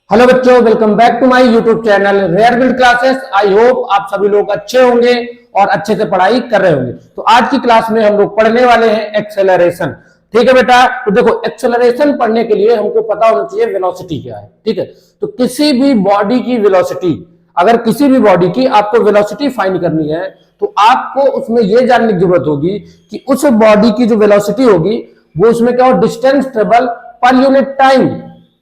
Hello बच्चों, welcome back to my YouTube channel rare build classes. I hope आप सभी लोग अच्छे होंगे और अच्छे से पढ़ाई कर रहे होंगे। तो आज की क्लास में हम लोग पढ़ने वाले हैं एक्सेलरेशन। ठीक है बेटा, तो देखो एक्सेलरेशन पढ़ने के लिए हमको पता होना चाहिए वेलोसिटी क्या है। ठीक है, तो किसी भी बॉडी की वेलोसिटी, अगर किसी भी बॉडी की आपको वेलोसिटी फाइंड करनी है तो आपको उसमें यह जानने की जरूरत होगी कि उस बॉडी की जो वेलोसिटी होगी वो उसमें क्या हो, distance travel per unit time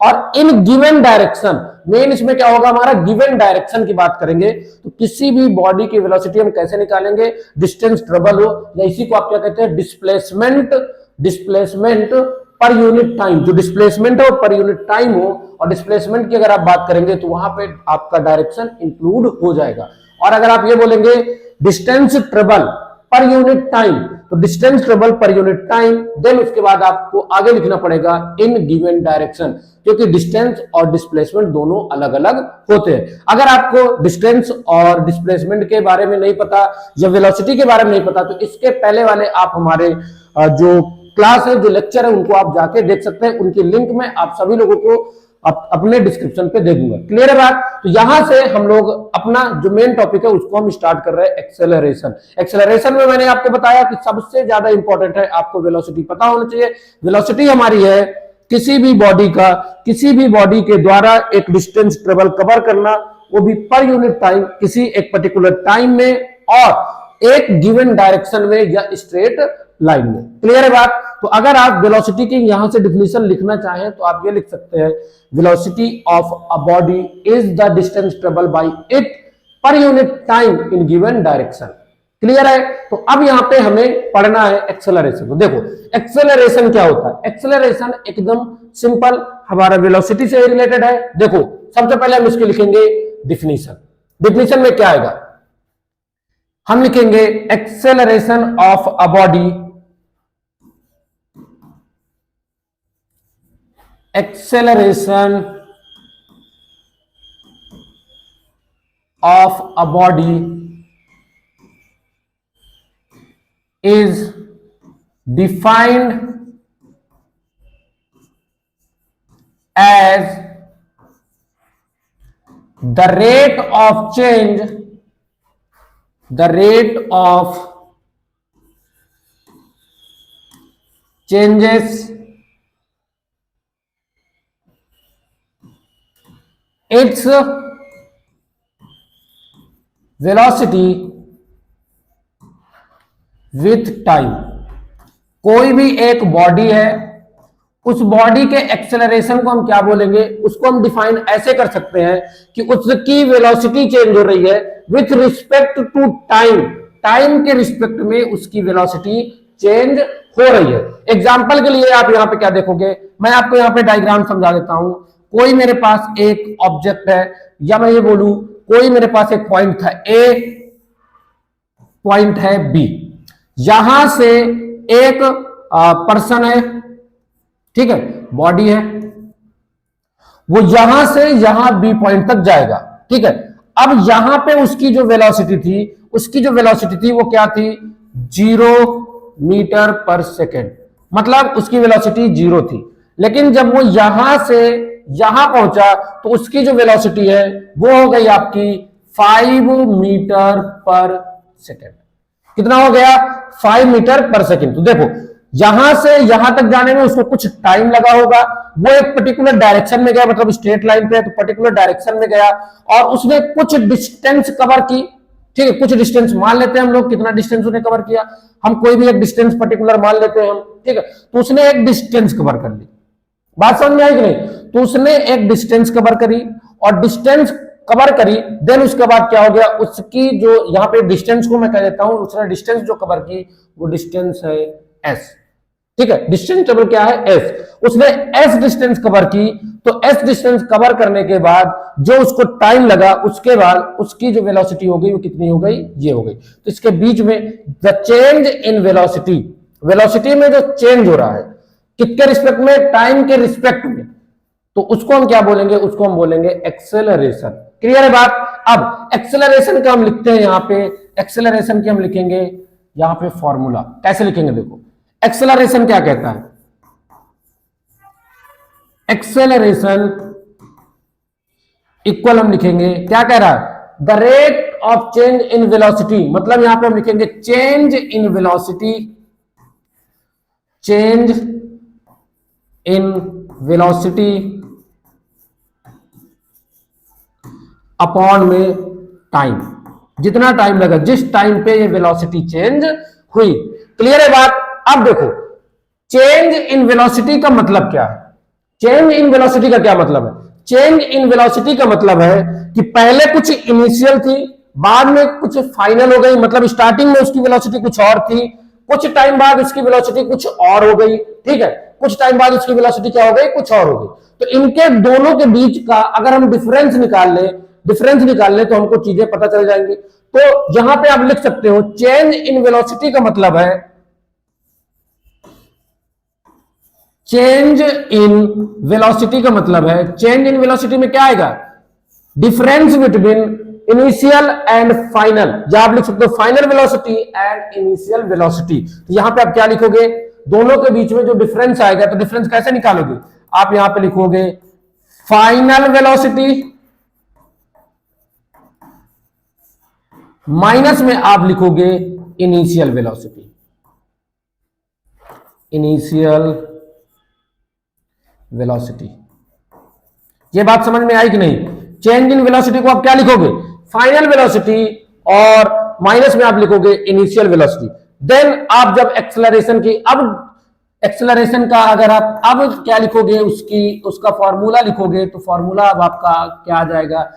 और इन गिवन डायरेक्शन। मेन इसमें क्या होगा, हमारा गिवन डायरेक्शन की बात करेंगे। तो किसी भी बॉडी की वेलोसिटी हम कैसे निकालेंगे, डिस्टेंस ट्रेवल हो या इसी को आप क्या कहते हैं, डिस्प्लेसमेंट। डिस्प्लेसमेंट पर यूनिट टाइम, जो डिस्प्लेसमेंट हो पर यूनिट टाइम हो, और डिस्प्लेसमेंट की अगर आप बात करेंगे तो वहां पे आपका डायरेक्शन इंक्लूड हो जाएगा। और अगर आप ये बोलेंगे distance travel per unit time, तो distance travel per unit time, then उसके बाद आपको आगे लिखना पड़ेगा इन गिवन डायरेक्शन, क्योंकि डिस्टेंस और डिस्प्लेसमेंट दोनों अलग अलग होते हैं। अगर आपको डिस्टेंस और डिस्प्लेसमेंट के बारे में नहीं पता या वेलोसिटी के बारे में नहीं पता तो इसके पहले वाले आप हमारे जो क्लास है, जो लेक्चर है, उनको आप जाके देख सकते हैं। उनकी लिंक में आप सभी लोगों को अपने डिस्क्रिप्शन पे दे दूंगा। क्लियर है बात? तो यहां से हम लोग अपना जो मेन टॉपिक है उसको हम स्टार्ट कर रहे हैं, एक्सेलरेशन। एक्सेलरेशन में मैंने आपको बताया कि सबसे ज्यादा इंपॉर्टेंट है आपको वेलोसिटी पता होना चाहिए। वेलोसिटी हमारी है किसी भी बॉडी का, किसी भी बॉडी के द्वारा एक डिस्टेंस ट्रेवल कवर करना, वो भी पर यूनिट टाइम, किसी एक पर्टिकुलर टाइम में और एक गिवन डायरेक्शन में या स्ट्रेट लाइन में। क्लियर है बात? तो अगर आप वेलोसिटी की यहां से डिफिनेशन लिखना चाहें तो आप ये लिख सकते हैं, velocity of a body is the distance travel by it पर unit time in given direction. Clear है? तो अब यहां पे हमें पढ़ना है एक्सेलरेशन। तो देखो एक्सेलरेशन क्या होता है। एक्सेलरेशन एकदम सिंपल हमारा वेलोसिटी से रिलेटेड है। देखो सबसे पहले हम इसके लिखेंगे डिफिनेशन। डिफिनेशन में क्या आएगा, हम लिखेंगे acceleration of a body, acceleration of a body is defined as the rate of change, the rate of changes its velocity with time. कोई भी एक बॉडी है, उस बॉडी के एक्सेलरेशन को हम क्या बोलेंगे, उसको हम डिफाइन ऐसे कर सकते हैं कि उसकी वेलोसिटी चेंज हो रही है with respect to time. Time के रिस्पेक्ट में उसकी वेलोसिटी चेंज हो रही है। एग्जांपल के लिए आप यहां पे क्या देखोगे, मैं आपको यहां पे डायग्राम समझा देता हूं। कोई मेरे पास एक ऑब्जेक्ट है, या मैं ये बोलूं कोई मेरे पास एक पॉइंट था ए, पॉइंट है बी। यहां से एक पर्सन है, ठीक है, बॉडी है, वो यहां से यहां बी पॉइंट तक जाएगा। ठीक है, अब यहां पे उसकी जो वेलोसिटी थी, उसकी जो वेलोसिटी थी वो क्या थी, 0 मीटर पर सेकेंड। मतलब उसकी वेलोसिटी 0 थी। लेकिन जब वो यहां से यहां पहुंचा तो उसकी जो वेलोसिटी है वो हो गई आपकी 5 मीटर पर सेकेंड। कितना हो गया, 5 मीटर पर सेकेंड। तो देखो यहां से यहां तक जाने में उसको कुछ टाइम लगा होगा, वो एक पर्टिकुलर डायरेक्शन में गया, मतलब स्ट्रेट लाइन पे है तो पर्टिकुलर डायरेक्शन में गया और उसने कुछ डिस्टेंस कवर की। ठीक है, कुछ डिस्टेंस मान लेते हैं हम लोग, कितना डिस्टेंस उसने कवर किया, हम कोई भी एक डिस्टेंस पर्टिकुलर मान लेते हैं हम। ठीक है, तो उसने एक डिस्टेंस कवर कर ली। बात समझ में आई कि नहीं? तो उसने एक डिस्टेंस कवर करी और डिस्टेंस कवर करी, देन उसके बाद क्या हो गया, उसकी जो यहां पे डिस्टेंस को मैं कह देता हूं, उसने डिस्टेंस जो कवर की वो डिस्टेंस है एस। ठीक है, डिस्टेंस टेबल क्या है, एस। उसने एस डिस्टेंस कवर की, तो एस डिस्टेंस कवर करने के बाद जो उसको टाइम लगा, उसके बाद उसकी जो वेलोसिटी हो गई वो कितनी हो गई, ये हो गई। तो इसके बीच में the change in velocity, velocity में जो चेंज हो रहा है किसके रिस्पेक्ट में, टाइम के रिस्पेक्ट में, तो उसको हम क्या बोलेंगे, उसको हम बोलेंगे एक्सेलरेशन। क्लियर है बात? अब एक्सेलरेशन का हम लिखते हैं यहां पे, एक्सेलरेशन की हम लिखेंगे यहां पे फॉर्मूला। कैसे लिखेंगे, देखो एक्सेलरेशन क्या कहता है, एक्सेलरेशन इक्वल हम लिखेंगे, क्या कह रहा है, the rate of change in velocity, मतलब यहां पे हम लिखेंगे change in velocity, change in velocity upon में टाइम, जितना टाइम लगा, जिस टाइम पे ये वेलोसिटी चेंज हुई। क्लियर है बात? अब देखो चेंज इन वेलोसिटी का मतलब क्या है, चेंज इन वेलोसिटी का क्या मतलब है, चेंज इन वेलोसिटी का मतलब है कि पहले कुछ इनिशियल थी, बाद में कुछ फाइनल हो गई, मतलब स्टार्टिंग में उसकी वेलोसिटी कुछ और थी, कुछ टाइम बाद उसकी वेलोसिटी कुछ और हो गई, ठीक है, कुछ टाइम बाद उसकी वेलोसिटी क्या हो गई, कुछ और हो गई। तो इनके दोनों के बीच का अगर हम डिफरेंस निकाल ले तो हमको चीजें पता चल जाएंगी। तो यहां पे आप लिख सकते हो चेंज इन वेलोसिटी का मतलब है, चेंज इन वेलोसिटी का मतलब है, चेंज इन वेलोसिटी में क्या आएगा, difference between initial and final, या आप लिख सकते हो final velocity and initial velocity. तो यहां पे आप क्या लिखोगे, दोनों के बीच में जो डिफरेंस आएगा, तो डिफरेंस कैसे निकालोगे, आप यहां पे लिखोगे फाइनल वेलोसिटी माइनस में आप लिखोगे इनिशियल वेलोसिटी, इनिशियल वेलोसिटी। ये बात समझ में आई कि नहीं? चेंज इन वेलोसिटी को आप क्या लिखोगे, फाइनल वेलोसिटी, और माइनस में आप लिखोगे इनिशियल वेलोसिटी। देन आप जब एक्सेलरेशन की, अब एक्सेलरेशन का अगर आप अब क्या लिखोगे, उसका फॉर्मूला लिखोगे, तो फॉर्मूला अब आपका क्या आ जाएगा,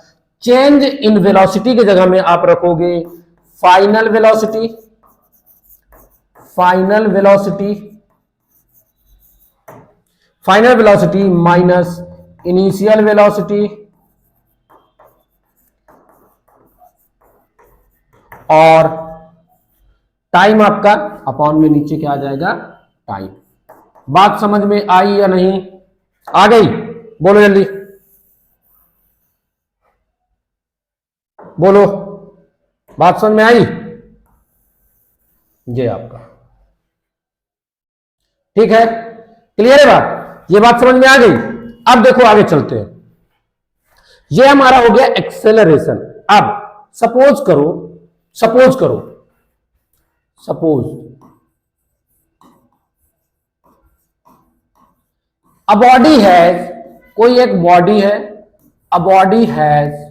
चेंज इन वेलोसिटी की जगह में आप रखोगे final velocity, final velocity, final velocity minus initial velocity, और टाइम आपका अपॉन में नीचे क्या आ जाएगा, टाइम। बात समझ में आई या नहीं? आ गई? बोलो जल्दी बोलो, बात समझ में आई? ये आपका ठीक है, क्लियर है बात? ये बात समझ में आ गई? अब देखो आगे चलते हैं, ये हमारा हो गया एक्सेलरेशन। अब सपोज अ बॉडी हैज, कोई एक बॉडी है, a body have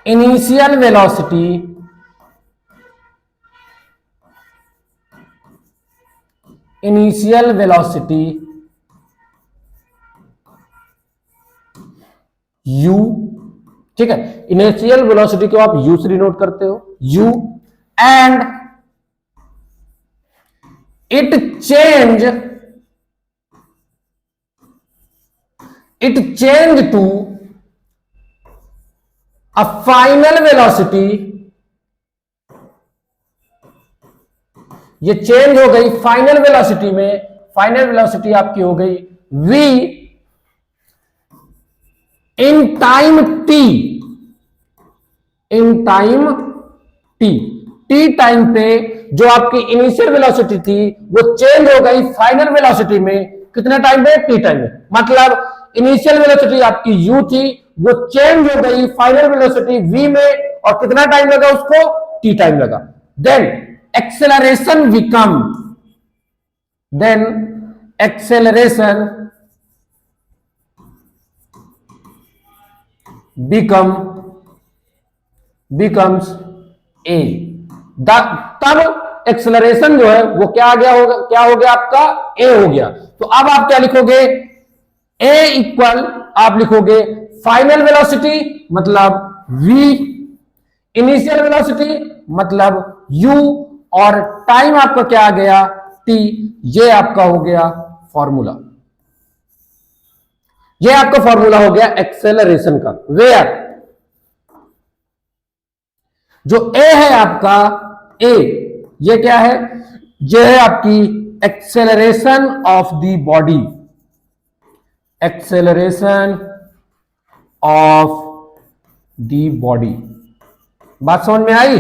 initial velocity u, ठीक है, इनिशियल वेलोसिटी को आप u से डिनोट करते हो, u, and it change to a final velocity, ये चेंज हो गई फाइनल वेलोसिटी में, फाइनल वेलोसिटी आपकी हो गई v in time t, t time पे जो आपकी इनिशियल वेलोसिटी थी वो चेंज हो गई फाइनल वेलोसिटी में, कितने टाइम पे, t टाइम में। मतलब इनिशियल वेलोसिटी आपकी u थी, वो चेंज हो गई फाइनल वेलोसिटी v में, और कितना टाइम लगा उसको, t टाइम लगा। देन एक्सेलरेशन becomes a, तब एक्सेलरेशन जो है वो क्या हो गया आपका, a हो गया। तो अब आप क्या लिखोगे, a इक्वल आप लिखोगे फाइनल वेलोसिटी मतलब v, इनिशियल वेलोसिटी मतलब u, और टाइम आपका क्या आ गया, t। ये आपका हो गया फॉर्मूला, ये आपका फॉर्मूला हो गया एक्सेलरेशन का। वेयर जो a है आपका, a ये क्या है, ये है आपकी acceleration of the body, acceleration of the body. बात समझ में आई?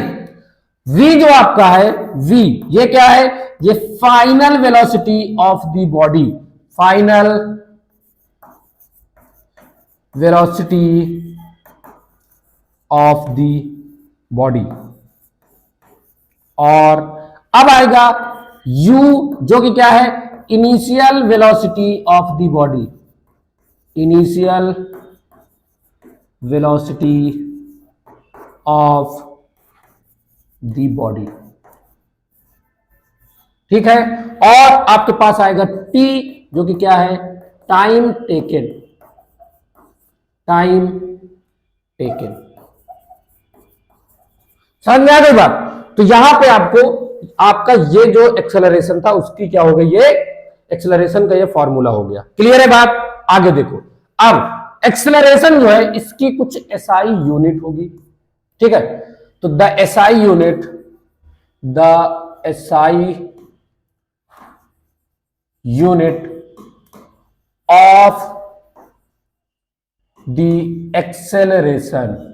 v जो आपका है, v ये क्या है, ये final velocity of the body, final velocity of the body. और अब आएगा u, जो कि क्या है, initial velocity of the body, initial velocity of the body. ठीक है। और आपके पास आएगा t, जो कि क्या है, टाइम टेकन, टाइम टेकन। समझ में आ गई बात? तो यहां पे आपको आपका ये जो एक्सेलरेशन था उसकी क्या हो गई, ये एक्सेलरेशन का ये फॉर्मूला हो गया। क्लियर है बात? आगे देखो, अब एक्सेलरेशन जो है इसकी कुछ एसआई यूनिट होगी। ठीक है, तो the SI unit, the SI unit of the acceleration,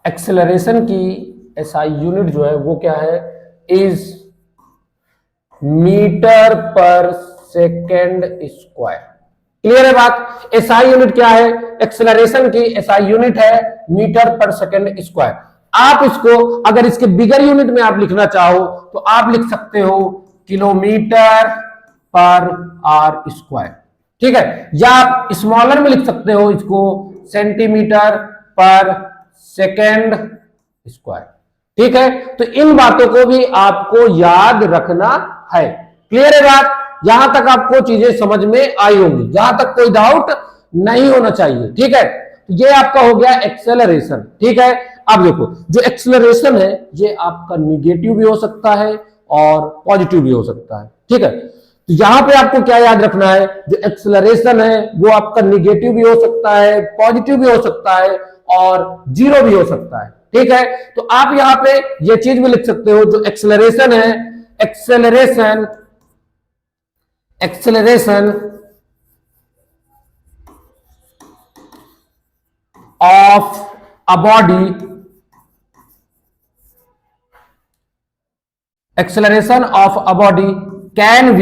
acceleration की एसआई यूनिट जो है वो क्या है, is metre per second square. Clear है बात? एसआई यूनिट क्या है, एक्सेलरेशन की एसआई यूनिट है मीटर पर सेकेंड स्क्वायर। आप इसको अगर इसके बिगर यूनिट में आप लिखना चाहो तो आप लिख सकते हो किलोमीटर पर आर स्क्वायर। ठीक है, या आप स्मॉलर में लिख सकते हो इसको सेंटीमीटर पर सेकेंड स्क्वायर। ठीक है, तो इन बातों को भी आपको याद रखना है। क्लियर है बात? यहां तक आपको चीजें समझ में आई होंगी, जहां तक कोई डाउट नहीं होना चाहिए। ठीक है, ये आपका हो गया एक्सेलरेशन। ठीक है, अब देखो जो एक्सेलरेशन है ये आपका निगेटिव भी हो सकता है और पॉजिटिव भी हो सकता है। ठीक है, तो यहां पे आपको क्या याद रखना है, जो एक्सेलरेशन है वो आपका निगेटिव भी हो सकता है, पॉजिटिव भी हो सकता है और जीरो भी हो सकता है। ठीक है, तो आप यहां पे ये चीज भी लिख सकते हो, जो एक्सेलरेशन है, acceleration, acceleration of a body, acceleration of a body can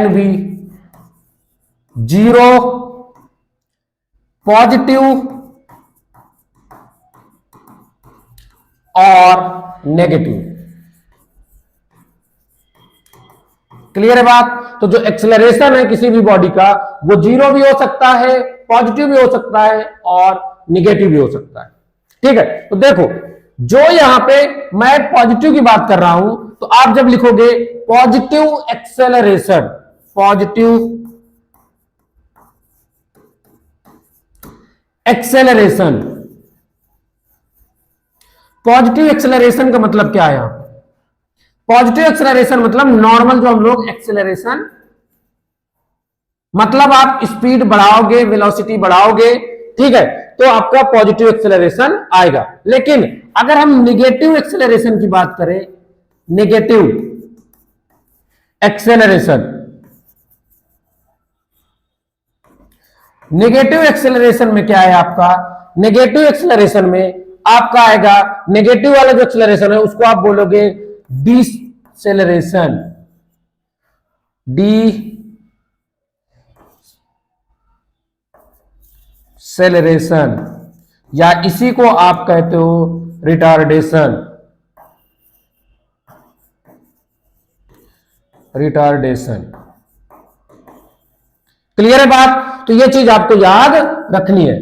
be zero, positive और नेगेटिव। क्लियर है बात? तो जो एक्सेलरेशन है किसी भी बॉडी का वो जीरो भी हो सकता है, पॉजिटिव भी हो सकता है और निगेटिव भी हो सकता है। ठीक है, तो देखो जो यहां पे मैं पॉजिटिव की बात कर रहा हूं, तो आप जब लिखोगे positive acceleration, positive acceleration, positive acceleration का मतलब क्या है? यहां पॉजिटिव एक्सेलरेशन मतलब नॉर्मल जो हम लोग एक्सेलरेशन, मतलब आप स्पीड बढ़ाओगे, वेलोसिटी बढ़ाओगे, ठीक है, तो आपका पॉजिटिव एक्सेलरेशन आएगा। लेकिन अगर हम निगेटिव एक्सेलरेशन की बात करें, नेगेटिव एक्सेलरेशन, नेगेटिव एक्सेलरेशन में क्या है आपका, नेगेटिव एक्सेलरेशन में आपका आएगा, नेगेटिव वाला जो एक्सेलरेशन है उसको आप बोलोगे डिसेलरेशन, डिसेलरेशन, या इसी को आप कहते हो रिटार्डेशन, रिटार्डेशन। क्लियर है बात? तो ये चीज आपको याद रखनी है।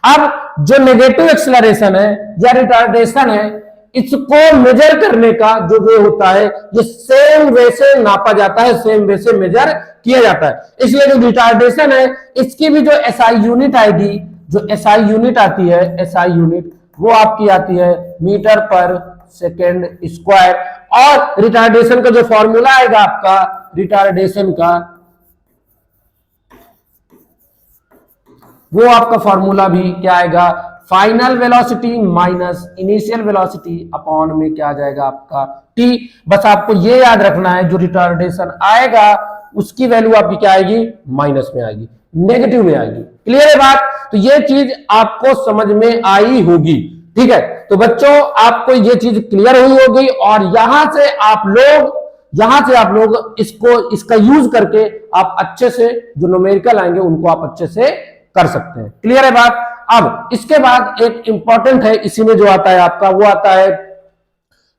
अब जो नेगेटिव एक्सेलरेशन है या रिटार्डेशन है, इसको मेजर करने का जो वे होता है, ये सेम वे से नापा जाता है, सेम वे से मेजर किया जाता है। इसलिए जो रिटार्डेशन है इसकी भी जो एसआई यूनिट आएगी, जो एसआई यूनिट आती है, एसआई यूनिट वो आपकी आती है मीटर पर सेकेंड स्क्वायर। और रिटार्डेशन का जो फॉर्मूला आएगा आपका रिटार्डेशन का, वो आपका फॉर्मूला भी क्या आएगा, final velocity minus initial velocity upon में क्या आ जाएगा आपका टी। बस आपको ये याद रखना है, जो रिटार्डेशन आएगा उसकी वैल्यू आपकी क्या आएगी, माइनस में आएगी, नेगेटिव में आएगी। क्लियर है बात? तो ये चीज आपको समझ में आई होगी। ठीक है, तो बच्चों आपको ये चीज क्लियर हुई होगी और यहां से आप लोग यहां से आप लोग इसका यूज करके आप अच्छे से जो न्यूमेरिकल आएंगे उनको आप अच्छे से कर सकते हैं। क्लियर है बात। अब इसके बाद एक इंपॉर्टेंट है, इसी में जो आता है आपका, वो आता है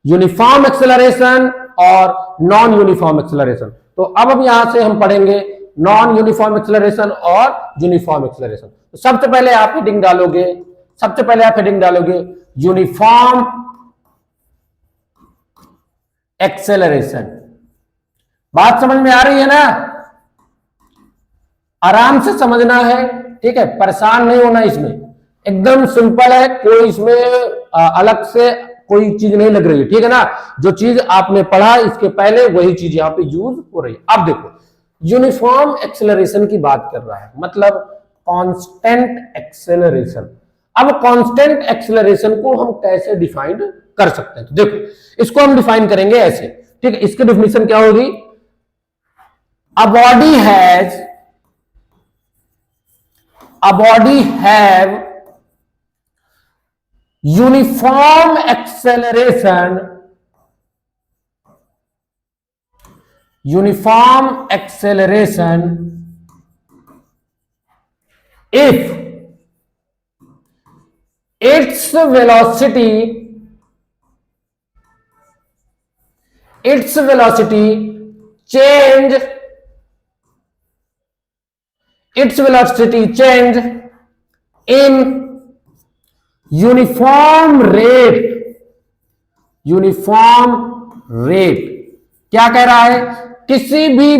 यूनिफॉर्म एक्सेलरेशन और नॉन यूनिफॉर्म एक्सेलरेशन। तो अब यहां से हम पढ़ेंगे नॉन यूनिफॉर्म एक्सेलरेशन और यूनिफॉर्म एक्सेलरेशन। तो सबसे पहले आप हेडिंग डालोगे यूनिफॉर्म एक्सेलरेशन। बात समझ में आ रही है ना? आराम से समझना है, ठीक है, परेशान नहीं होना, इसमें एकदम सिंपल है, कोई इसमें अलग से कोई चीज नहीं लग रही है, ठीक है ना। जो चीज आपने पढ़ा इसके पहले वही चीज यहां पे यूज हो रही है। अब देखो यूनिफॉर्म एक्सेलरेशन की बात कर रहा है, मतलब कांस्टेंट एक्सेलरेशन। अब कांस्टेंट एक्सेलरेशन को हम कैसे डिफाइन कर सकते हैं? तो देखो इसको हम डिफाइन करेंगे ऐसे, ठीक है। इसकी डेफिनेशन क्या होगी? A body have uniform acceleration if its velocity change in uniform rate। क्या कह रहा है? किसी भी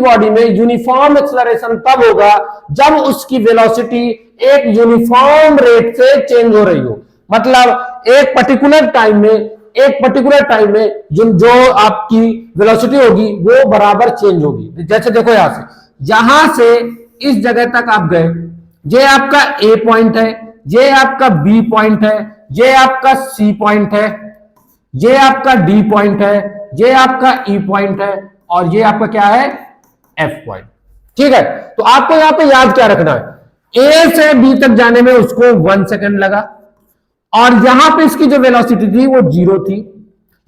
बॉडी में यूनिफॉर्म एक्सेलरेशन तब होगा जब उसकी वेलोसिटी एक यूनिफॉर्म रेट से चेंज हो रही हो। मतलब एक पर्टिकुलर टाइम में जो आपकी वेलोसिटी होगी वो बराबर चेंज होगी। जैसे देखो यहां से इस जगह तक आप गए, ये आपका ए पॉइंट है, ये आपका बी पॉइंट है, ये आपका सी पॉइंट है, ये आपका डी पॉइंट है, ये आपका ई पॉइंट है, और ये आपका क्या है? F point. ठीक है, तो आपको यहां पे याद क्या रखना है? ए से बी तक जाने में उसको 1 सेकेंड लगा, और यहां पे इसकी जो वेलोसिटी थी वो 0 थी,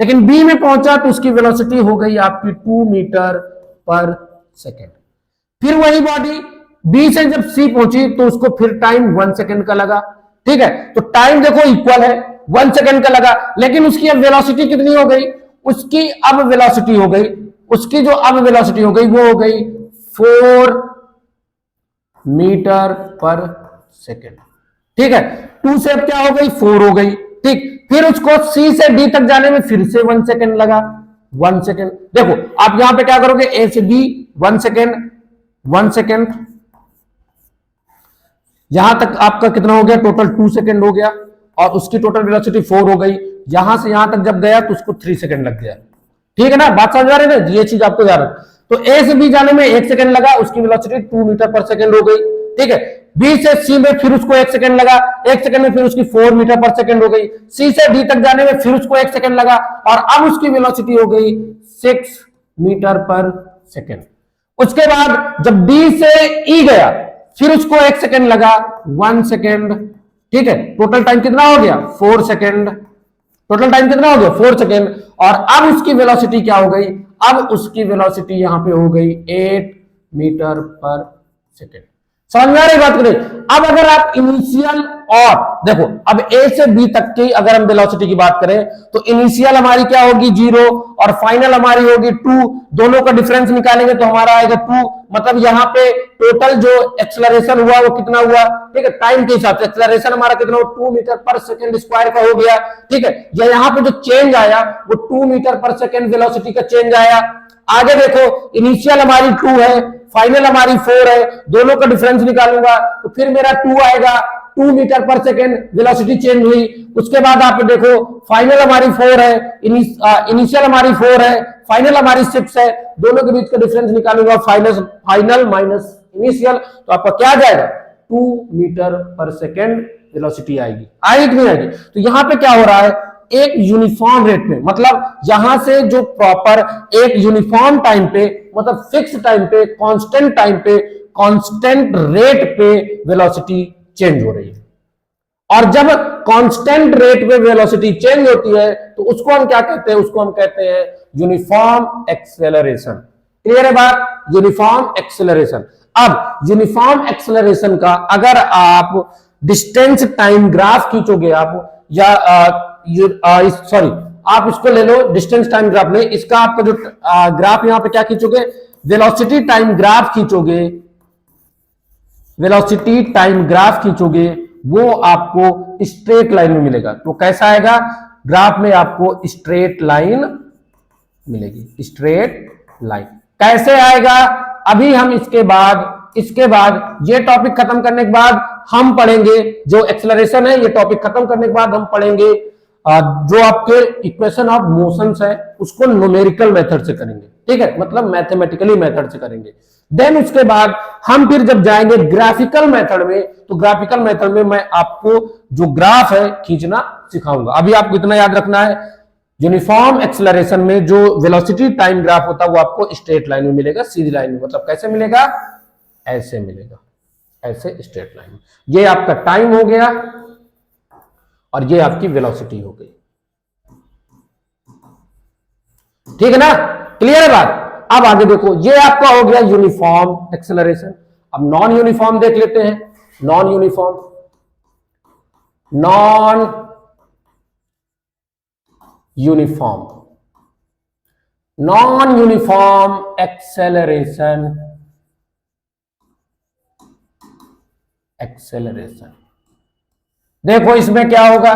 लेकिन बी में पहुंचा तो उसकी वेलोसिटी हो गई आपकी 2 मीटर पर सेकेंड। फिर वही बॉडी बी से जब सी पहुंची तो उसको फिर टाइम 1 सेकेंड का लगा। ठीक है, तो टाइम देखो इक्वल है, 1 सेकेंड का लगा, लेकिन उसकी अब वेलोसिटी कितनी हो गई? उसकी अब वेलोसिटी हो गई, वो हो गई 4 मीटर पर सेकेंड। ठीक है, 2 से अब क्या हो गई? 4 हो गई। ठीक, फिर उसको सी से डी तक जाने में फिर से 1 सेकेंड लगा, 1 सेकेंड। देखो आप यहां पे क्या करोगे? ए से बी 1 सेकेंड, यहां तक आपका कितना हो गया? टोटल 2 सेकेंड हो गया, और उसकी टोटल वेलोसिटी 4 हो गई। यहां से यहां तक जब गया तो उसको 3 सेकेंड लग गया। ठीक है ना, बात समझ आ रही है ना? ये चीज आपको याद रखना। तो ए से बी जाने में 1 सेकेंड लगा, उसकी वेलोसिटी 2 मीटर पर सेकेंड हो गई। ठीक है, बी से सी में फिर उसको 1 सेकेंड लगा, 1 सेकेंड में फिर उसकी 4 मीटर पर सेकेंड हो गई। सी से डी तक जाने में फिर उसको 1 सेकेंड लगा, और अब उसकी वेलोसिटी हो गई 6 मीटर पर सेकेंड। उसके बाद जब डी से ई गया फिर उसको 1 सेकेंड लगा, 1 सेकेंड। ठीक है, टोटल टाइम कितना हो गया? 4 सेकेंड। टोटल टाइम कितना हो गया? 4 सेकेंड। और अब उसकी वेलोसिटी क्या हो गई? अब उसकी वेलोसिटी यहां पे हो गई 8 मीटर पर सेकेंड। समझ में आ रही बात करें? अब अगर आप इनिशियल और देखो, अब ए से बी तक की अगर हम वेलोसिटी की बात करें तो इनिशियल हमारी क्या होगी? 0, और फाइनल हमारी होगी 2। दोनों का डिफरेंस निकालेंगे तो हमारा आएगा 2। मतलब यहां पे टोटल जो एक्सेलरेशन हुआ वो कितना हुआ? ठीक है, टाइम के हिसाब से एक्सेलरेशन हमारा कितना हुआ? 2 मीटर पर सेकेंड स्क्वायर का हो गया। ठीक है, यहां पे जो चेंज आया वो 2 मीटर पर सेकेंड वेलोसिटी का चेंज आया। आगे देखो, इनिशियल हमारी 2 है, फाइनल हमारी 4 है, दोनों का डिफरेंस निकालूंगा तो फिर मेरा 2 आएगा। 2 metre per second velocity change हुई। उसके बाद आप देखो, फाइनल हमारी 4 है, इनिशियल हमारी 4 है, फाइनल हमारी 6 है, दोनों के बीच का डिफरेंस निकालूंगा, फाइनल माइनस इनिशियल, तो आपका क्या आ जाएगा? 2 मीटर पर सेकेंड वेलोसिटी आएगी। आएगी कि नहीं आएगी? तो यहां पे क्या हो रहा है? एक यूनिफॉर्म रेट पे, मतलब यहां से जो प्रॉपर एक यूनिफॉर्म टाइम पे, मतलब फिक्स टाइम पे, कांस्टेंट टाइम पे, कांस्टेंट रेट पे वेलोसिटी चेंज हो रही है। और जब कांस्टेंट रेट पे वेलोसिटी चेंज होती है तो उसको हम क्या कहते हैं, उसको हम कहते हैं यूनिफॉर्म एक्सेलरेशन। क्लियर है बात, यूनिफॉर्म एक्सेलरेशन। अब यूनिफॉर्म एक्सेलरेशन का अगर आप डिस्टेंस टाइम ग्राफ खींचोगे आप, या सॉरी आप इसको ले लो डिस्टेंस टाइम ग्राफ में, इसका आपका जो ग्राफ यहां पे क्या खींचोगे, वेलोसिटी टाइम ग्राफ खींचोगे, वेलोसिटी टाइम ग्राफ खींचोगे, वो आपको स्ट्रेट लाइन में मिलेगा। तो कैसा आएगा, ग्राफ में आपको स्ट्रेट लाइन मिलेगी, स्ट्रेट लाइन। कैसे आएगा, अभी हम इसके बाद ये टॉपिक खत्म करने के बाद हम पढ़ेंगे जो एक्सेलरेशन है, ये टॉपिक खत्म करने के बाद हम पढ़ेंगे जो आपके इक्वेशन ऑफ मोशंस है उसको न्यूमेरिकल मेथड से करेंगे, ठीक है, मतलब मैथमेटिकली मेथड से करेंगे। देन उसके बाद हम फिर जब जाएंगे ग्राफिकल मेथड में, तो ग्राफिकल मेथड में मैं आपको जो ग्राफ है खींचना सिखाऊंगा। अभी आपको इतना याद रखना है, यूनिफॉर्म एक्सेलरेशन में जो वेलोसिटी टाइम ग्राफ होता है वो आपको स्ट्रेट लाइन में मिलेगा, सीधी लाइन में। मतलब कैसे मिलेगा, ऐसे मिलेगा, ऐसे स्ट्रेट लाइन में। ये आपका टाइम हो गया और ये आपकी वेलोसिटी हो गई, ठीक है ना, क्लियर है बात। अब आगे देखो, ये आपका हो गया यूनिफॉर्म एक्सेलरेशन। अब नॉन यूनिफॉर्म देख लेते हैं। नॉन यूनिफॉर्म एक्सेलरेशन देखो इसमें क्या होगा,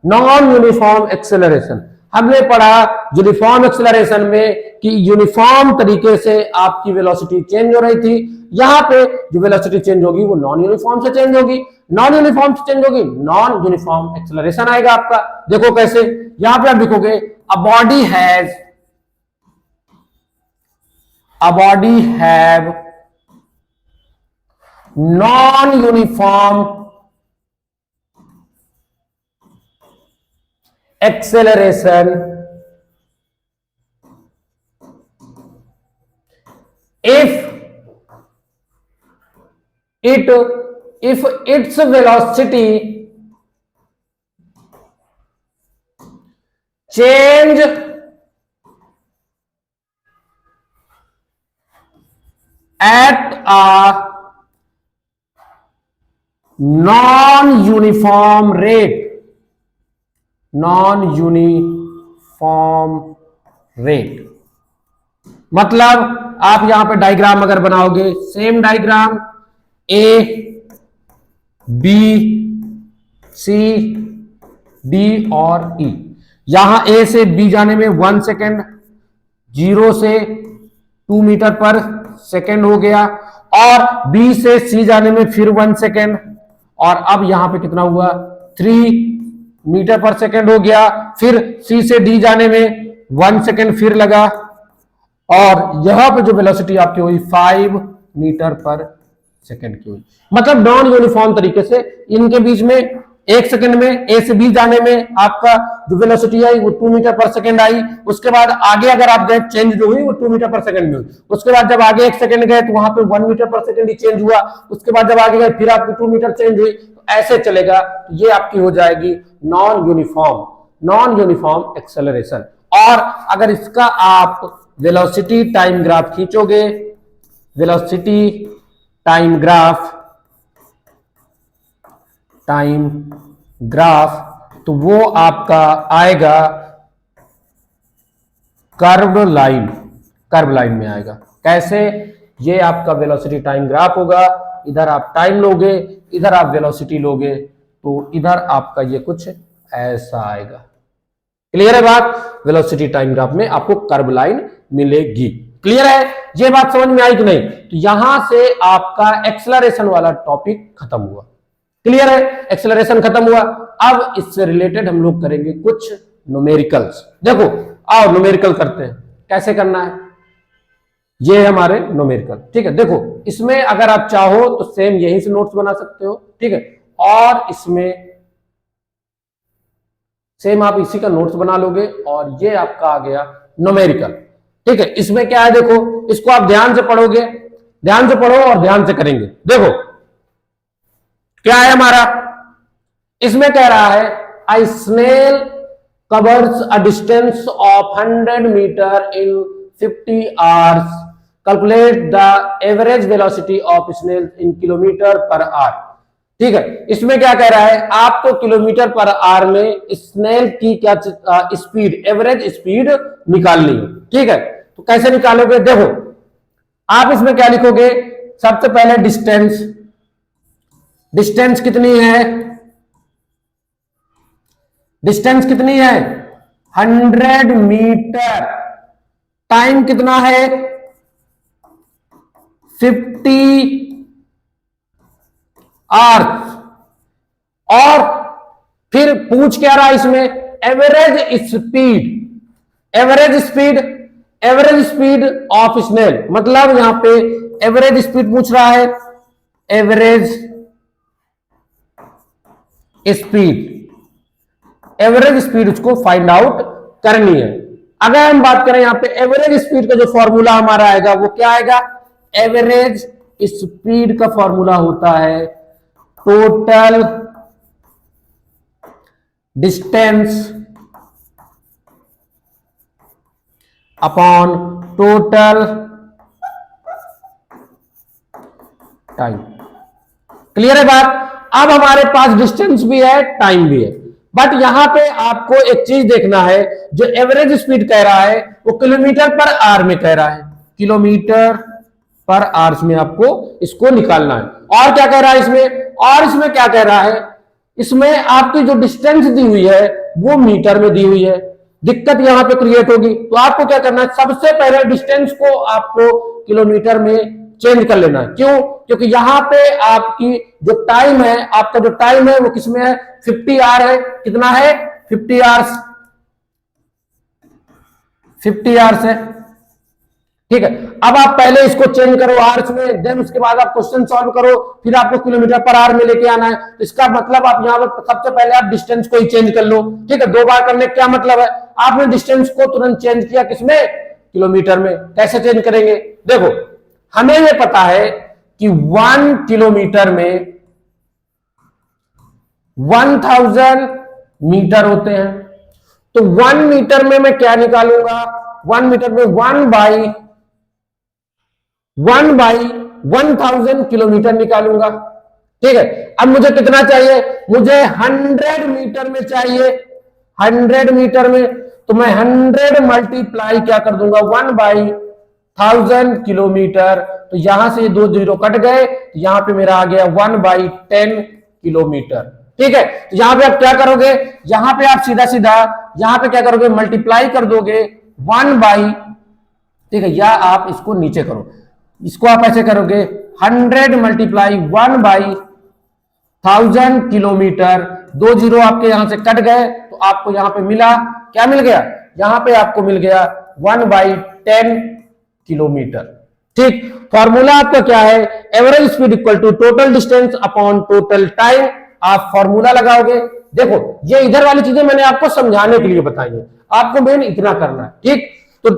नॉन यूनिफॉर्म एक्सेलरेशन हमने पढ़ा यूनिफॉर्म एक्सेलरेशन में कि यूनिफॉर्म तरीके से आपकी वेलोसिटी चेंज हो रही थी। यहां पे जो वेलोसिटी चेंज होगी वो नॉन यूनिफॉर्म से चेंज होगी, नॉन यूनिफॉर्म से चेंज होगी, नॉन यूनिफॉर्म एक्सेलरेशन आएगा आपका। देखो कैसे, यहां पे आप लिखोगे a body have non uniform acceleration if its velocity change at a non-uniform rate, मतलब आप यहां पे डायग्राम अगर बनाओगे, same diagram A B C D और ई, यहां ए से बी जाने में 1 सेकेंड, 0 से 2 मीटर पर सेकेंड हो गया, और बी से सी जाने में फिर 1 सेकेंड, और अब यहां पे कितना हुआ, 3 मीटर पर सेकेंड हो गया, फिर सी से डी जाने में 1 सेकेंड फिर लगा, और यहां पे जो वेलोसिटी आपकी हुई 5 मीटर पर सेकेंड की हुई। मतलब नॉन यूनिफॉर्म तरीके से इनके बीच में 1 सेकेंड में ए से बी जाने में आपका जो वेलोसिटी आई वो 2 मीटर पर सेकेंड आई। उसके बाद आगे अगर आप गए, चेंज जो हुई वो 2 मीटर पर सेकेंड में हुई। उसके बाद जब आगे 1 सेकेंड गए तो वहां पे 1 मीटर पर सेकेंड ही चेंज हुआ। उसके बाद जब आगे गए फिर आपकी 2 मीटर चेंज हुई। तो ऐसे चलेगा, ये आपकी हो जाएगी नॉन यूनिफॉर्म एक्सेलरेशन। और अगर इसका आप वेलोसिटी टाइम ग्राफ खींचोगे, वेलोसिटी टाइम ग्राफ, तो वो आपका आएगा कर्व लाइन में आएगा। कैसे, ये आपका वेलोसिटी टाइम ग्राफ होगा, इधर आप टाइम लोगे, इधर आप वेलोसिटी लोगे, तो इधर आपका ये कुछ ऐसा आएगा। क्लियर है बात, वेलोसिटी टाइम ग्राफ में आपको कर्व लाइन मिलेगी। क्लियर है, ये बात समझ में आई कि नहीं। तो यहां से आपका एक्सेलरेशन वाला टॉपिक खत्म हुआ। क्लियर है, एक्सेलरेशन खत्म हुआ। अब इससे रिलेटेड हम लोग करेंगे कुछ न्यूमेरिकल्स। देखो आओ न्यूमेरिकल करते हैं, कैसे करना है, ये है हमारे न्यूमेरिकल, ठीक है। देखो इसमें अगर आप चाहो तो सेम यहीं से नोट्स बना सकते हो, ठीक है, और इसमें सेम आप इसी का नोट्स बना लोगे, और ये आपका आ गया न्यूमेरिकल, ठीक है। इसमें क्या है, देखो इसको आप ध्यान से पढ़ोगे, ध्यान से पढ़ो और ध्यान से करेंगे। देखो क्या है हमारा, इसमें कह रहा है आई snail covers a distance of 100 meter in 50 hours. Calculate the average velocity of snail in kilometer per hour. ठीक है, इसमें क्या कह रहा है, आपको किलोमीटर पर आवर में स्नेल की क्या स्पीड, एवरेज स्पीड निकालनी है। ठीक है, तो कैसे निकालोगे, देखो आप इसमें क्या लिखोगे, सबसे पहले डिस्टेंस, डिस्टेंस कितनी है, डिस्टेंस कितनी है 100 मीटर, टाइम कितना है 50 आवर्स, और फिर पूछ क्या रहा इसमें average speed, average speed, average speed of snail, मतलब यहां पे एवरेज स्पीड पूछ रहा है, एवरेज स्पीड, एवरेज स्पीड उसको फाइंड आउट करनी है। अगर हम बात करें यहां पे एवरेज स्पीड का जो फॉर्मूला हमारा आएगा वो क्या आएगा, एवरेज स्पीड का फॉर्मूला होता है total distance upon total time. Clear है बात। अब हमारे पास डिस्टेंस भी है, टाइम भी है, बट यहां पे आपको एक चीज देखना है, जो एवरेज स्पीड कह रहा है वो किलोमीटर पर आवर में कह रहा है, किलोमीटर पर आवर्स में आपको इसको निकालना है। और क्या कह रहा है इसमें, और इसमें क्या कह रहा है, इसमें आपकी जो डिस्टेंस दी हुई है वो मीटर में दी हुई है। दिक्कत यहां पे क्रिएट होगी, तो आपको क्या करना है, सबसे पहले डिस्टेंस को आपको किलोमीटर में चेंज कर लेना है। क्यों, क्योंकि यहां पे आपकी जो टाइम है, आपका जो टाइम है वो किसमें है 50 आवर है, कितना है 50 आवर्स, 50 आवर्स है। ठीक है, अब आप पहले इसको चेंज करो आवर्स में, देन उसके बाद आप क्वेश्चन सॉल्व करो, फिर आपको किलोमीटर पर आवर में लेके आना है। तो इसका मतलब आप यहां पर सबसे पहले आप डिस्टेंस को ही चेंज कर लो। ठीक है, दो बार करने का क्या मतलब है, आपने डिस्टेंस को तुरंत चेंज किया किसमें, किलोमीटर में। कैसे चेंज करेंगे, देखो हमें यह पता है कि 1 किलोमीटर में 1000 मीटर होते हैं, तो 1 मीटर में मैं क्या निकालूंगा, 1 मीटर में 1 बाई 1000 किलोमीटर निकालूंगा। ठीक है, अब मुझे कितना चाहिए, मुझे 100 मीटर में चाहिए, 100 मीटर में, तो मैं 100 मल्टीप्लाई क्या कर दूंगा 1/1000 किलोमीटर, तो यहां से 2 जीरो कट गए, तो यहां पे मेरा आ गया 1/10 किलोमीटर। ठीक है, तो यहां पे आप क्या करोगे, यहां पे आप सीधा सीधा यहां पे क्या करोगे, मल्टीप्लाई कर दोगे 1 ठीक है, या आप इसको नीचे करो, इसको आप ऐसे करोगे 100 मल्टीप्लाई 1/1000 किलोमीटर, 2 जीरो आपके यहां से कट गए, तो आपको यहां पे मिला, क्या मिल गया, यहां पे आपको मिल गया 1/10 किलोमीटर। ठीक, फॉर्मूला आपका क्या है, average speed equal to total distance upon total time. आप फॉर्मूला लगाओगे, देखो ये इधर वाली चीजें मैंने आपको समझाने के लिए बताई है, आपको मेन इतना करना है। ठीक, तो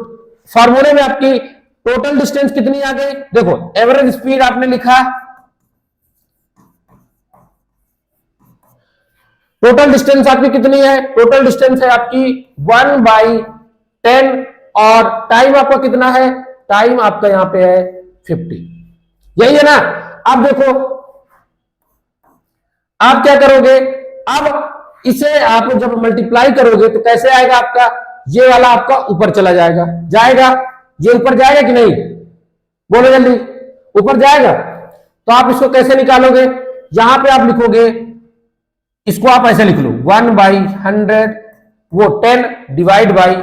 फॉर्मूले में आपकी टोटल डिस्टेंस कितनी आ गई, देखो एवरेज स्पीड आपने लिखा, टोटल डिस्टेंस आपकी कितनी है, टोटल डिस्टेंस है आपकी 1/10, और टाइम आपका कितना है, टाइम आपका यहां पे है 50, यही है ना। अब देखो आप क्या करोगे, अब इसे आप जब मल्टीप्लाई करोगे तो कैसे आएगा आपका, ये वाला आपका ऊपर चला जाएगा, जाएगा, ये ऊपर जाएगा कि नहीं, बोलो जल्दी, ऊपर जाएगा। तो आप इसको कैसे निकालोगे, यहां पे आप लिखोगे, इसको आप ऐसे लिख लो 1/100 वो 10 डिवाइड बाई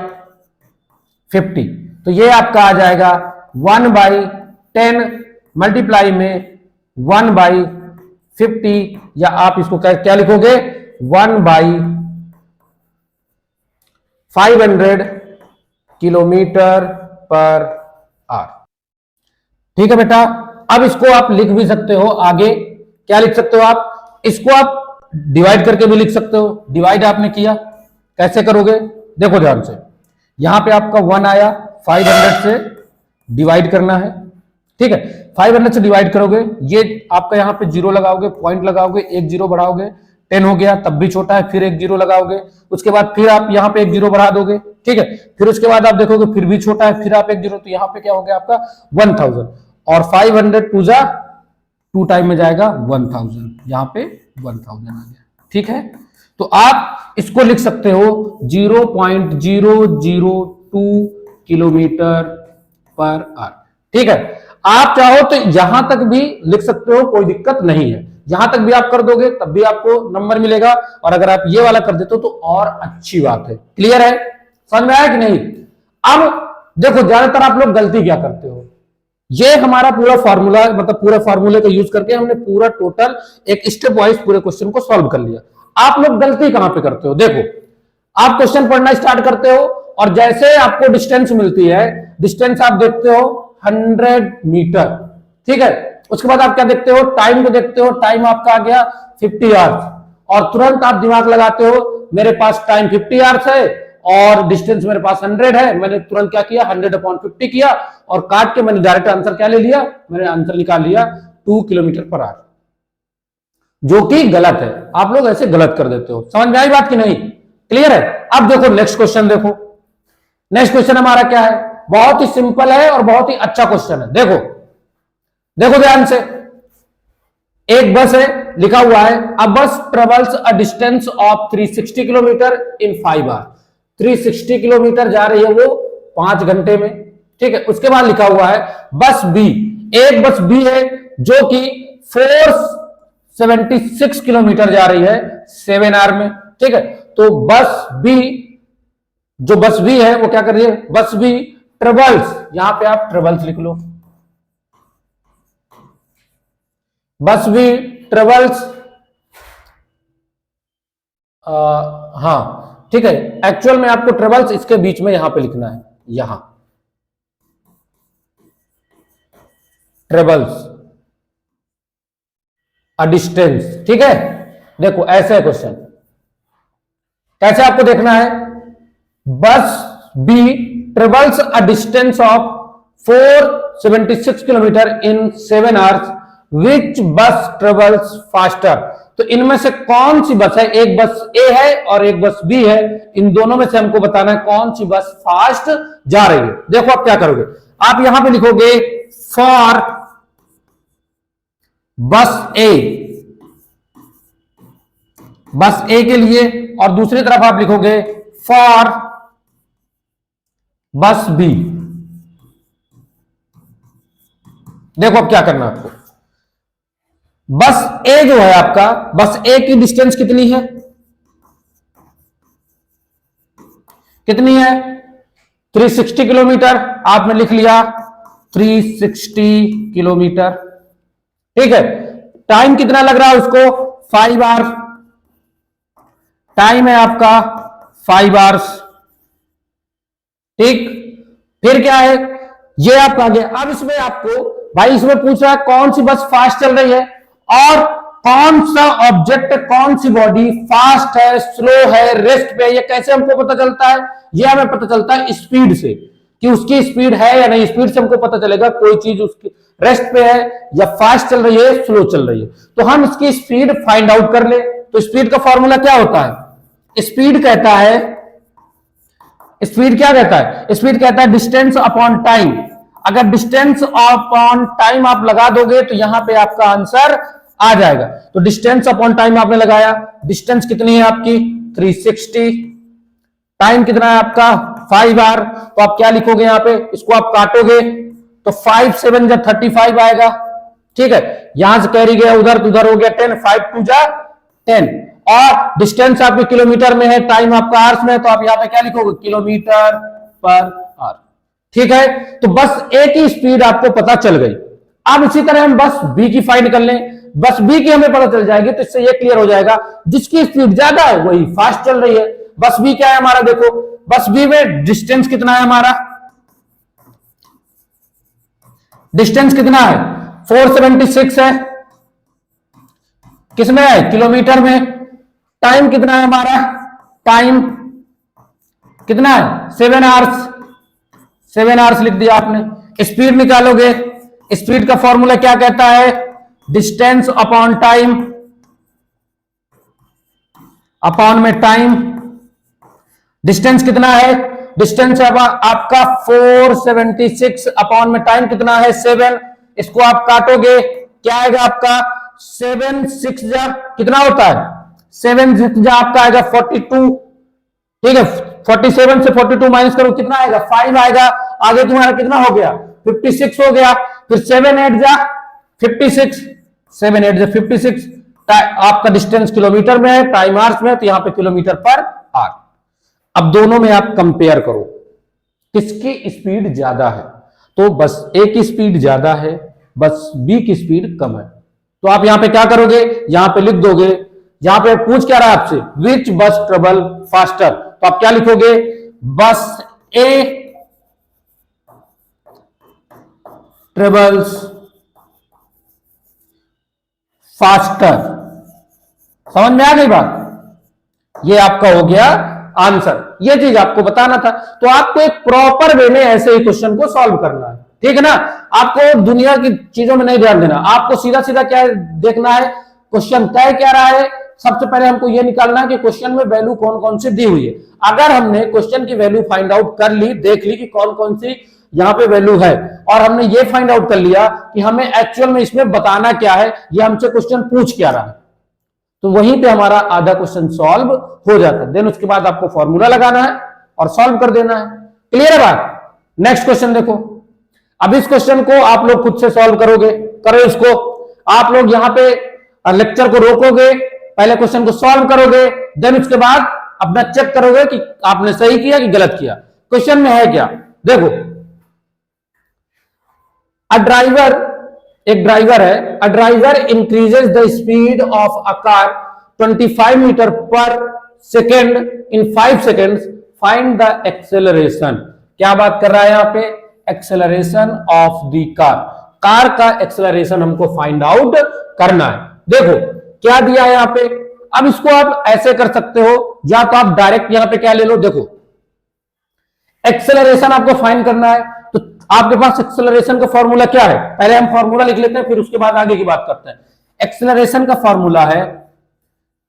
50, तो ये आपका आ जाएगा 1/10 मल्टीप्लाई में 1/50, या आप इसको क्या लिखोगे 1/500 किलोमीटर पर आवर। ठीक है बेटा, अब इसको आप लिख भी सकते हो, आगे क्या लिख सकते हो आप, इसको आप डिवाइड करके भी लिख सकते हो। डिवाइड आपने किया, कैसे करोगे, देखो ध्यान से, यहां पे आपका 1 आया, 500 से डिवाइड करना है। ठीक है, 500 से डिवाइड करोगे, ये आपका यहां पे जीरो लगाओगे, पॉइंट लगाओगे, 1 जीरो बढ़ाओगे, 10 हो गया, तब भी छोटा है, फिर एक जीरो लगाओगे, उसके बाद फिर आप यहाँ पे एक जीरो बढ़ा दोगे, ठीक है, फिर उसके बाद आप देखोगे फिर भी छोटा है, फिर आप एक जीरो, तो यहाँ पे क्या हो गया आपका 1000, और 500 पूजा 2 टाइम में जाएगा 1000, यहाँ पे 1000 आ गया, ठीक है। तो आप इसको लिख सकते हो 0.002 किलोमीटर पर आवर, ठीक है। आप चाहो तो यहां तक भी लिख सकते हो, कोई दिक्कत नहीं है, यहां तक भी आप कर दोगे तब भी आपको नंबर मिलेगा, और अगर आप ये वाला कर देते हो तो और अच्छी बात है। क्लियर है, समझ में आया कि नहीं? अब देखो ज्यादातर आप लोग गलती क्या करते हो, ये हमारा पूरा फॉर्मूला, मतलब पूरे फॉर्मूले का यूज करके हमने पूरा टोटल एक स्टेप वाइज पूरे क्वेश्चन को सॉल्व कर लिया। आप लोग गलती कहां पे करते हो, देखो आप क्वेश्चन पढ़ना स्टार्ट करते हो और जैसे आपको डिस्टेंस मिलती है, डिस्टेंस आप देखते हो 100 मीटर, ठीक है, उसके बाद आप क्या देखते हो, टाइम को देखते हो, टाइम आपका आ गया 50 आवर्स, और तुरंत आप दिमाग लगाते हो मेरे पास टाइम 50 आवर्स है और डिस्टेंस मेरे पास 100 है, मैंने तुरंत क्या किया 100/50 किया और काट के मैंने डायरेक्ट आंसर क्या ले लिया, मैंने आंसर निकाल लिया 2 किलोमीटर पर आवर, जो कि गलत है। आप लोग ऐसे गलत कर देते हो, समझ में आई बात कि नहीं? क्लियर है। अब देखो नेक्स्ट क्वेश्चन, देखो नेक्स्ट क्वेश्चन हमारा क्या है, बहुत ही सिंपल है और बहुत ही अच्छा क्वेश्चन है। देखो देखो ध्यान से, एक बस है, लिखा हुआ है a bus travels a distance of 360 kilometre in 5 hour, 360 kilometre जा रही है वो 5 घंटे में, ठीक है। उसके बाद लिखा हुआ है बस बी, एक बस बी है जो कि 476 किलोमीटर जा रही है 7 आवर में, ठीक है। तो बस बी, जो बस बी है वो क्या कर रही है, बस बी ट्रेवल्स, यहां पे आप ट्रेवल्स लिख लो, बस बी ट्रेवल्स, हाँ ठीक है, एक्चुअल में आपको ट्रेवल्स इसके बीच में यहां पे लिखना है, यहां ट्रेवल्स अ डिस्टेंस, ठीक है। देखो ऐसे है क्वेश्चन, कैसे आपको देखना है, bus B travels a distance of 476 kilometre in 7 hours, which bus travels faster. तो इनमें से कौन सी बस है, एक बस ए है और एक बस बी है, इन दोनों में से हमको बताना है कौन सी बस फास्ट जा रही है। देखो आप क्या करोगे, आप यहां पे लिखोगे फॉर बस ए, बस ए के लिए, और दूसरी तरफ आप लिखोगे फॉर बस बी। देखो अब क्या करना है आपको, बस ए जो है आपका, बस ए की डिस्टेंस कितनी है, कितनी है 360 किलोमीटर, आपने लिख लिया 360 किलोमीटर, ठीक है। टाइम कितना लग रहा है उसको 5 आवर्स, टाइम है आपका 5 आवर्स, ठीक। फिर क्या है, ये आप आगे, अब इसमें आपको भाई इसमें पूछ रहा है कौन सी बस फास्ट चल रही है और कौन सा ऑब्जेक्ट, कौन सी बॉडी फास्ट है, स्लो है, रेस्ट पे, ये कैसे हमको पता चलता है, ये हमें पता चलता है स्पीड से, कि उसकी स्पीड है या नहीं, स्पीड से हमको पता चलेगा कोई चीज उसकी रेस्ट पे है या फास्ट चल रही है, स्लो चल रही है। तो हम इसकी स्पीड फाइंड आउट कर ले, तो स्पीड का फॉर्मूला क्या होता है, स्पीड कहता है, स्पीड क्या कहता है, स्पीड कहता है डिस्टेंस अपॉन टाइम। अगर डिस्टेंस अपॉन टाइम आप लगा दोगे तो यहां पे आपका आंसर आ जाएगा। तो डिस्टेंस अपॉन टाइम आपने लगाया, डिस्टेंस कितनी है आपकी 360, टाइम कितना है आपका 5 आवर, तो आप क्या लिखोगे यहां पे, इसको आप काटोगे तो 5 7 जा 35 आएगा, ठीक है। यहां से कैरी गया उधर, तो उधर हो गया 10, 5 2 जा 10, और डिस्टेंस आपके किलोमीटर में है, टाइम आपका आवर्स में है, तो आप यहां पे क्या लिखोगे किलोमीटर पर आवर, ठीक है। तो बस ए की स्पीड आपको पता चल गई। अब इसी तरह हम बस बी की फाइंड कर लें, बस बी की हमें पता चल जाएगी, तो इससे ये क्लियर हो जाएगा जिसकी स्पीड ज्यादा है वही फास्ट चल रही है। बस बी क्या है हमारा, देखो बस बी में डिस्टेंस कितना है हमारा, डिस्टेंस कितना है 476 है, किसमें है किलोमीटर में, टाइम कितना है हमारा, टाइम कितना है 7 आवर्स, 7 आवर्स लिख दिया आपने। स्पीड निकालोगे, स्पीड का फॉर्मूला क्या कहता है, डिस्टेंस अपॉन टाइम, अपॉन में टाइम, डिस्टेंस कितना है, डिस्टेंस है आपका 476, अपॉन में टाइम कितना है 7, इसको आप काटोगे क्या आएगा आपका 7 6 जा कितना होता है 7 6 जा आपका आएगा 42, ठीक है 47 से 42 माइनस करो कितना आएगा 5 आएगा, आगे तुम्हारा कितना हो गया 56 हो गया, फिर 7 8 जा 56, 7 8 जा 56, आपका डिस्टेंस किलोमीटर में है, टाइम आवर्स में है, तो यहां पे किलोमीटर पर आवर। अब दोनों में आप कंपेयर करो किसकी स्पीड ज्यादा है, तो बस ए की स्पीड ज्यादा है, बस बी की स्पीड कम है। तो आप यहां पे क्या करोगे, यहां पे लिख दोगे, यहां पे पूछ क्या रहा है आपसे विच बस ट्रेवल फास्टर, तो आप क्या लिखोगे बस ए ट्रेवल्स फास्टर। समझ में आ गई बात, ये आपका हो गया आंसर, ये चीज आपको बताना था। तो आपको एक प्रॉपर वे में ऐसे ही क्वेश्चन को सॉल्व करना है, ठीक है ना, आपको दुनिया की चीजों में नहीं ध्यान देना, आपको सीधा सीधा क्या देखना है क्वेश्चन कह क्या रहा है। सबसे पहले हमको यह निकालना है कि क्वेश्चन में वैल्यू कौन कौन सी दी हुई है। अगर हमने क्वेश्चन की वैल्यू फाइंड आउट कर ली, देख ली कि कौन कौन सी यहां पे वैल्यू है, और हमने ये फाइंड आउट कर लिया कि हमें एक्चुअल में इसमें बताना क्या है, ये हमसे क्वेश्चन पूछ क्या रहा है, तो वहीं पे हमारा आधा क्वेश्चन सॉल्व हो जाता है। देन उसके बाद आपको फॉर्मूला लगाना है और सॉल्व कर देना है। क्लियर है बात। नेक्स्ट क्वेश्चन देखो, अब इस क्वेश्चन को आप लोग खुद से सॉल्व करोगे, करो इसको, आप लोग यहां पे लेक्चर को रोकोगे, पहले क्वेश्चन को सॉल्व करोगे, देन उसके बाद अपना चेक करोगे कि आपने सही किया कि गलत किया। क्वेश्चन में है क्या, देखो अ ड्राइवर, एक ड्राइवर है, a driver increases the speed of a car 25 metre per second in 5 seconds, find the acceleration. क्या बात कर रहा है यहां पे, acceleration of the car, car का एक्सेलरेशन हमको फाइंड आउट करना है। देखो क्या दिया है यहां पे, अब इसको आप ऐसे कर सकते हो, या तो आप डायरेक्ट यहां पे क्या ले लो, देखो एक्सेलरेशन आपको फाइंड करना है, तो आपके पास एक्सेलरेशन का फॉर्मूला क्या है, पहले हम फॉर्मूला लिख लेते हैं फिर उसके बाद आगे की बात करते हैं। एक्सेलरेशन का फॉर्मूला है,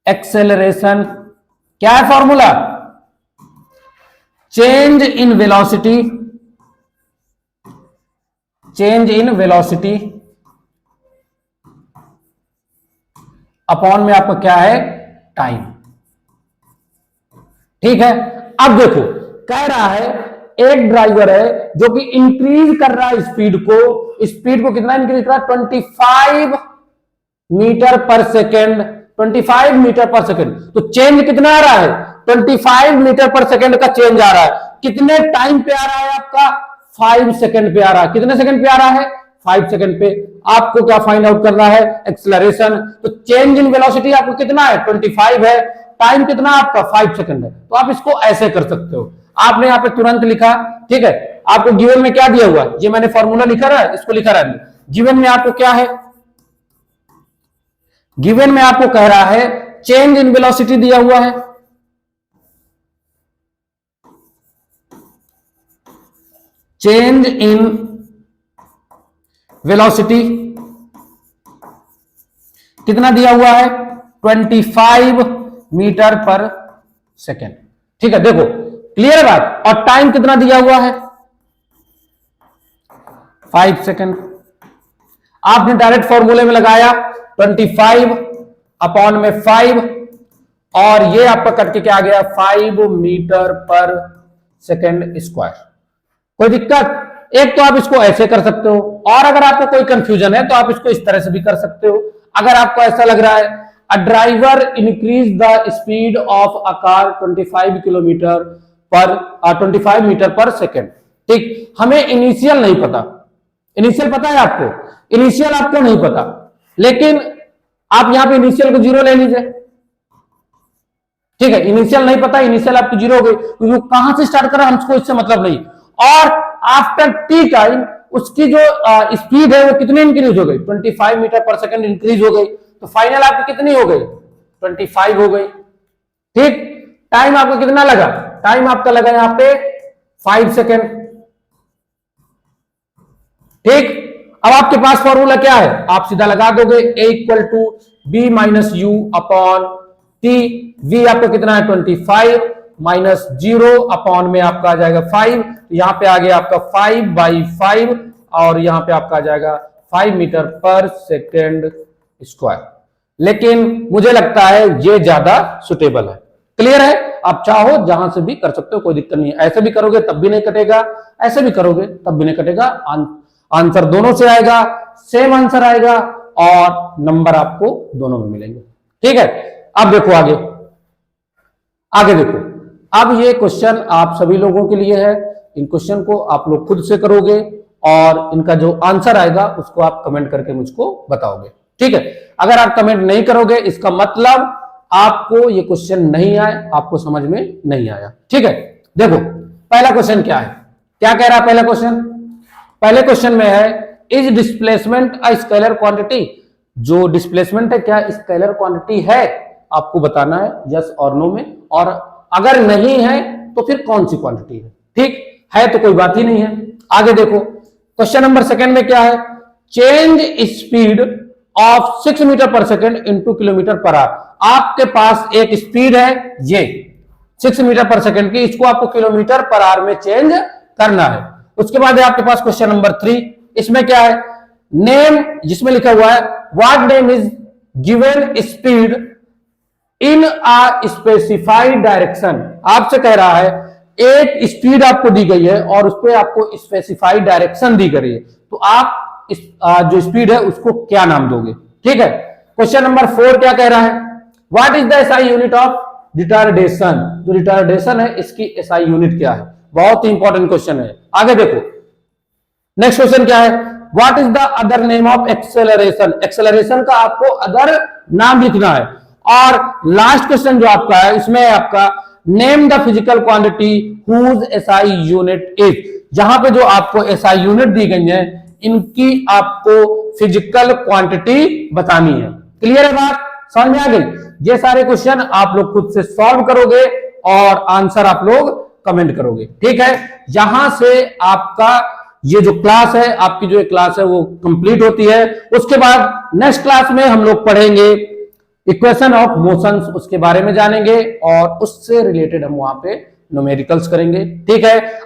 एक्सेलरेशन क्या है formula, change in velocity, change in velocity upon में आपका क्या है टाइम, ठीक है। अब देखो कह रहा है एक ड्राइवर है जो कि इंक्रीज कर रहा है स्पीड को, स्पीड को कितना इंक्रीज कर रहा है 25 metre per second, 25 metre per second, तो चेंज कितना आ रहा है 25 मीटर पर सेकेंड का चेंज आ रहा है, कितने टाइम पे आ रहा है आपका 5 सेकेंड पे आ रहा है, कितने सेकेंड पे आ रहा है 5 सेकेंड पे। आपको क्या फाइंड आउट करना है एक्सेलरेशन, तो चेंज इन वेलोसिटी आपको कितना है 25 है, टाइम कितना आपका 5 सेकेंड है, तो आप इसको ऐसे कर सकते हो। आपने यहां पे तुरंत लिखा, ठीक है, आपको गिवन में क्या दिया हुआ है, ये मैंने फॉर्मूला लिखा रहा है, इसको लिखा रहा है, गिवन में आपको क्या है, गिवन में आपको कह रहा है चेंज इन वेलोसिटी दिया हुआ है, चेंज इन वेलोसिटी कितना दिया हुआ है 25 मीटर पर सेकेंड, ठीक है। देखो क्लियर बात, और टाइम कितना दिया हुआ है 5 सेकेंड। आपने डायरेक्ट फॉर्मूले में लगाया 25 अपॉन में 5, और ये आपका करके क्या आ गया 5 मीटर पर सेकेंड स्क्वायर। कोई दिक्कत, एक तो आप इसको ऐसे कर सकते हो, और अगर आपको कोई कंफ्यूजन है तो आप इसको इस तरह से भी कर सकते हो। अगर आपको ऐसा लग रहा है a driver increase the speed of a car 25 kilometre पर 25 मीटर पर सेकेंड, ठीक, हमें इनिशियल नहीं पता, इनिशियल पता है आपको, इनिशियल आपको नहीं पता, लेकिन आप यहां पे इनिशियल को 0 ले लीजिए, ठीक है, इनिशियल नहीं पता, इनिशियल आपकी 0 हो गई, क्योंकि कहां से स्टार्ट करा हमको इससे मतलब नहीं, और आफ्टर टी टाइम उसकी जो स्पीड है वो कितनी इंक्रीज हो गई 25 मीटर पर सेकंड इंक्रीज हो गई, तो फाइनल आपकी कितनी हो गई 25 हो गई, ठीक। टाइम आपका कितना लगा, टाइम आपका लगा यहां पे 5 सेकेंड, ठीक। अब आपके पास फॉर्मूला क्या है, आप सीधा लगा दोगे a equal to b minus u upon v आपका कितना है 25 माइनस 0 अपॉन में आपका आ जाएगा 5, तो यहां पे आ गया आपका 5/5 और यहां पे आपका आ जाएगा 5 मीटर पर सेकेंड स्क्वायर। लेकिन मुझे लगता है ये ज्यादा सुटेबल है। क्लियर है? आप चाहो जहां से भी कर सकते हो, कोई दिक्कत नहीं है। ऐसे भी करोगे तब भी नहीं कटेगा, ऐसे भी करोगे तब भी नहीं कटेगा। आंसर दोनों से आएगा, सेम आंसर आएगा और नंबर आपको दोनों में मिलेंगे। ठीक है, अब देखो आगे, आगे देखो। अब ये क्वेश्चन आप सभी लोगों के लिए है। इन क्वेश्चन को आप लोग खुद से करोगे और इनका जो आंसर आएगा उसको आप कमेंट करके मुझको बताओगे। ठीक है, अगर आप कमेंट नहीं करोगे इसका मतलब आपको ये क्वेश्चन नहीं आए, आपको समझ में नहीं आया। ठीक है, देखो पहला क्वेश्चन क्या है, क्या कह रहा है पहला क्वेश्चन? पहले क्वेश्चन में है is displacement a scalar quantity. जो डिस्प्लेसमेंट है क्या स्केलर क्वांटिटी है, आपको बताना है यस और नो में, और अगर नहीं है तो फिर कौन सी क्वांटिटी है। ठीक है तो कोई बात ही नहीं है। आगे देखो क्वेश्चन नंबर सेकंड में क्या है, change speed of 6 metre per second into kilometre per hour. आपके पास एक स्पीड है ये 6 मीटर पर सेकेंड की, इसको आपको किलोमीटर पर आवर में चेंज करना है। उसके बाद है आपके पास क्वेश्चन नंबर 3, इसमें क्या है, नेम, जिसमें लिखा हुआ है what name is given speed in a specified direction. आपसे कह रहा है एक स्पीड आपको दी गई है और उस पर आपको स्पेसिफाइड डायरेक्शन दी गई है, तो आप इस जो स्पीड है उसको क्या नाम दोगे। ठीक है, क्वेश्चन नंबर 4 क्या कह रहा है, what is the SI unit of retardation. जो रिटार्डेशन है इसकी एसआई यूनिट क्या है, बहुत ही इंपॉर्टेंट क्वेश्चन है। आगे देखो नेक्स्ट क्वेश्चन क्या है, what is the other name of acceleration. Acceleration का आपको अदर नाम लिखना है। और लास्ट क्वेश्चन जो आपका है इसमें आपका name the physical quantity whose SI unit is. जहां पे जो आपको एसआई यूनिट दी गई है इनकी आपको फिजिकल क्वांटिटी बतानी है। क्लियर है बात, समझ में आ गई? ये सारे क्वेश्चन आप लोग खुद से सॉल्व करोगे और आंसर आप लोग कमेंट करोगे। ठीक है, यहां से आपका ये जो क्लास है, आपकी जो क्लास है वो कंप्लीट होती है। उसके बाद नेक्स्ट क्लास में हम लोग पढ़ेंगे इक्वेशन ऑफ मोशंस, उसके बारे में जानेंगे और उससे रिलेटेड हम वहां पे न्यूमेरिकल्स करेंगे। ठीक है।